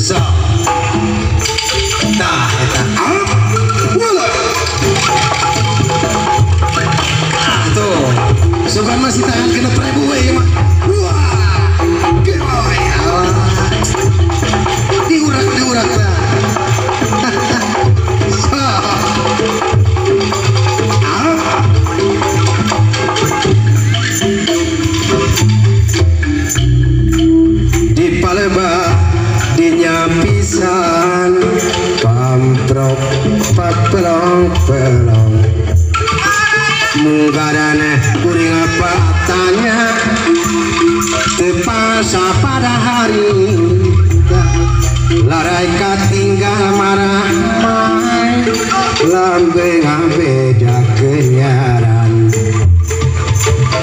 so tah eta wala tuh sugan masih tangan kena prebu we mah wah geoy diurak lah di Palembang dinyapisan pamprok papelong-pelong mungkarane kuring apa tanya tepasa pada hari larai katinggal marah lambe beda kenyaran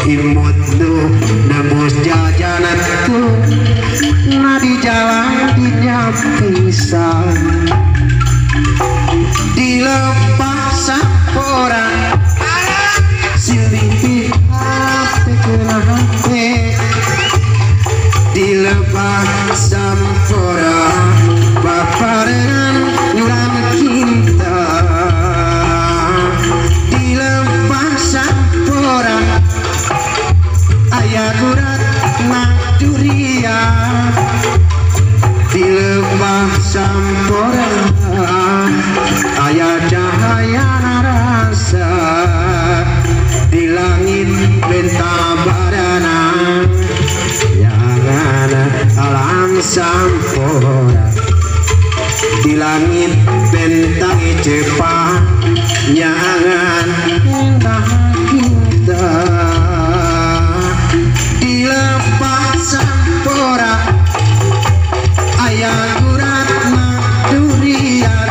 imut tuh nembus jajanan tuh di jalan dinyapisan dilepas sapora silih hati kena hati dilepas sapora paparan nyuram cinta dilepas sapora ayah gurat nak durian dilepas sampora ayah cahaya rasa di langit bentabarana yang ada alam sampora di langit bentang cepat jangan indah kita dilepas sampora ayah gurat nak durian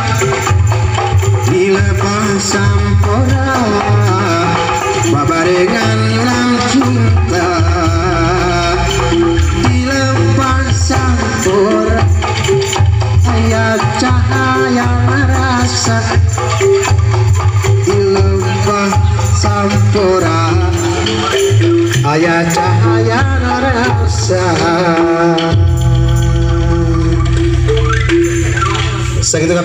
dilepas sampora babarengan nyulam cinta dilepas sampora ayah cahaya rasa dilepas sampora ayah cahaya rasa segitu